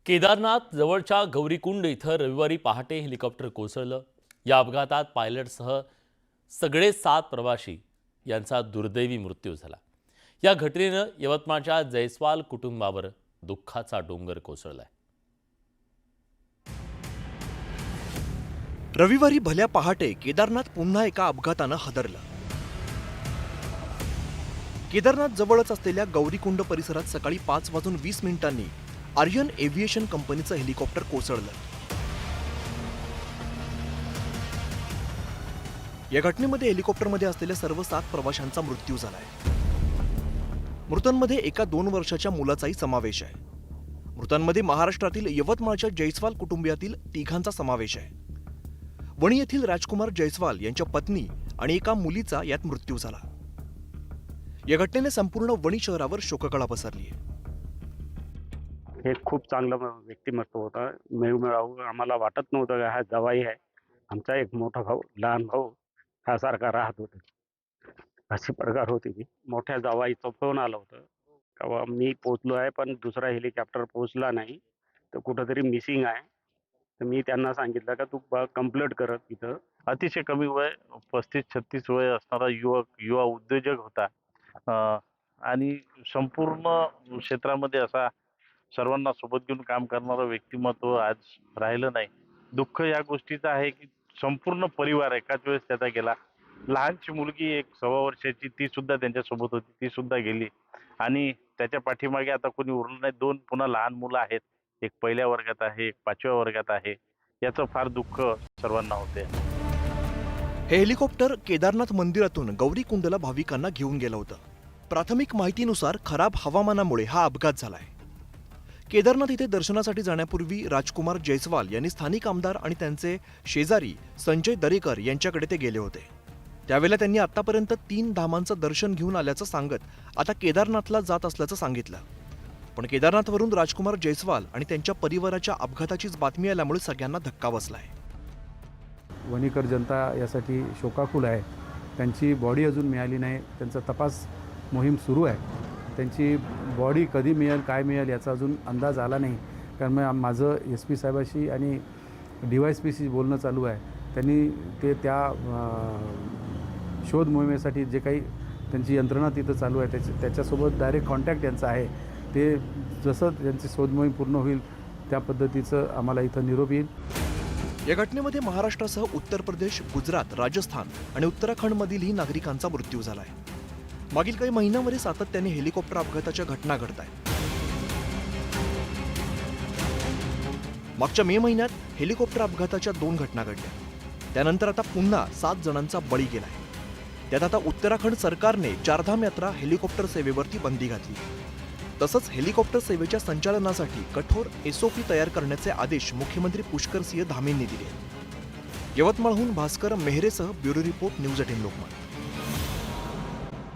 केदारनाथ जवळच्या गौरीकुंड इथं रविवारी पहाटे हेलिकॉप्टर कोसळलं। या अपघातात पायलटसह सगळे 7 प्रवासी यांचा दुर्दैवी मृत्यू झाला। या घटनेनं यवतमाळच्या जयस्वाल कुटुंबावर दुःखाचा डोंगर कोसळलाय। रविवारी भल्या पहाटे केदारनाथ पुन्हा एका अपघातानं हादरलं। केदारनाथ जवळच असलेल्या गौरीकुंड परिसरात सकाळी 5:20 आर्यन एव्हिएशन कंपनीचं हेलिकॉप्टर कोसळलं। या घटनेमध्ये हेलिकॉप्टरमध्ये असलेल्या सर्व 7 प्रवाशांचा मृत्यू झालाय। मृतांमध्ये एका 2 वर्षाच्या मुलाचाही समावेश आहे। मृतांमध्ये महाराष्ट्रातील यवतमाळच्या जयस्वाल कुटुंबियातील 3घांचा समावेश आहे। वणी येथील राजकुमार जयस्वाल यांच्या पत्नी आणि एका मुलीचा यात मृत्यू झाला। या घटनेने संपूर्ण वणी शहरावर शोककळा पसरली आहे। हे खूप चांगलं व्यक्तिमत्व होतं। मेळमेळावू आम्हाला वाटत नव्हतं का हा जवाई आहे। आमचा एक मोठा भाऊ, लहान भाऊ हा सारखा राहत होता। अशी प्रकार होती ती। मोठ्या जावाईचा फोन आला होता तेव्हा मी पोहोचलो आहे, पण दुसरा हेलिकॉप्टर पोहोचला नाही, तर कुठंतरी मिसिंग आहे। तर मी त्यांना सांगितलं का तू कंप्लेंट कर तिथं। अतिशय कमी वय 35-36 वय असणारा युवा उद्योजक होता आणि संपूर्ण क्षेत्रामध्ये असा सर्वांना सोबत घेऊन काम करणारं व्यक्तिमत्व आज राहिलं नाही। दुःख या गोष्टीचं आहे की संपूर्ण परिवार एकाच वेळेस त्याचा गेला। लहानशी मुलगी एक 1.25 वर्षाची ती सुद्धा त्यांच्यासोबत होती, ती सुद्धा गेली आणि त्याच्या पाठीमागे आता कोणी उरलं नाही। 2 पुन्हा लहान मुलं आहेत, एक 1ल्या वर्गात आहे, एक 5व्या वर्गात आहे। याचं फार दुःख सर्वांना होते। हे हेलिकॉप्टर केदारनाथ मंदिरातून गौरीकुंडला भाविकांना घेऊन गेलं होतं। प्राथमिक माहितीनुसार खराब हवामानामुळे हा अपघात झालाय। केदारनाथ इथे दर्शनासाठी जाण्यापूर्वी राजकुमार जयस्वाल यांनी स्थानिक आमदार आणि त्यांचे शेजारी संजय दरेकर यांच्याकडे ते गेले होते। त्यावेळेला त्यांनी आतापर्यंत 3 धामांचं दर्शन घेऊन आल्याचं सांगत आता केदारनाथला जात असल्याचं सांगितलं। पण केदारनाथवरून राजकुमार जयस्वाल आणि त्यांच्या परिवाराच्या अपघाताचीच बातमी आल्यामुळे सगळ्यांना धक्का बसलाय। वणीकर जनता यासाठी शोकाकुल आहे। त्यांची बॉडी अजून मिळाली नाही, त्यांचा तपास मोहीम सुरू आहे। त्यांची बॉडी कधी मिळेल काय मिळेल याचा अजून अंदाज आला नाही, कारण माझं SP साहेबाशी आणि DYSPशी बोलणं चालू आहे। त्यांनी त्या शोध मोहिमेसाठी जे काही त्यांची यंत्रणा तिथं चालू आहे त्याच्यासोबत डायरेक्ट कॉन्टॅक्ट यांचा आहे। ते जसं त्यांची शोध मोहीम पूर्ण होईल त्या पद्धतीचं आम्हाला इथं निरोप येईल। या घटनेमध्ये महाराष्ट्रासह उत्तर प्रदेश, गुजरात, राजस्थान आणि उत्तराखंडमधीलही नागरिकांचा मृत्यू झालाय। मागील काही महिन्यांमध्ये सातत्याने हेलिकॉप्टर अपघाताच्या घटना घडत आहेत। मागच्या मे महिन्यात हेलिकॉप्टर अपघाताच्या 2 घटना घडल्या। त्यानंतर आता पुन्हा 7 जणांचा बळी गेलाय। त्यात आता उत्तराखंड सरकारने चारधाम यात्रा हेलिकॉप्टर सेवेवरती बंदी घातली। तसंच हेलिकॉप्टर सेवेच्या संचालनासाठी कठोर SOP तयार करण्याचे आदेश मुख्यमंत्री पुष्कर सिंह धामींनी दिले। यवतमाळहून भास्कर मेहरेसह ब्युरो रिपोर्ट न्यूज 18 लोकमत।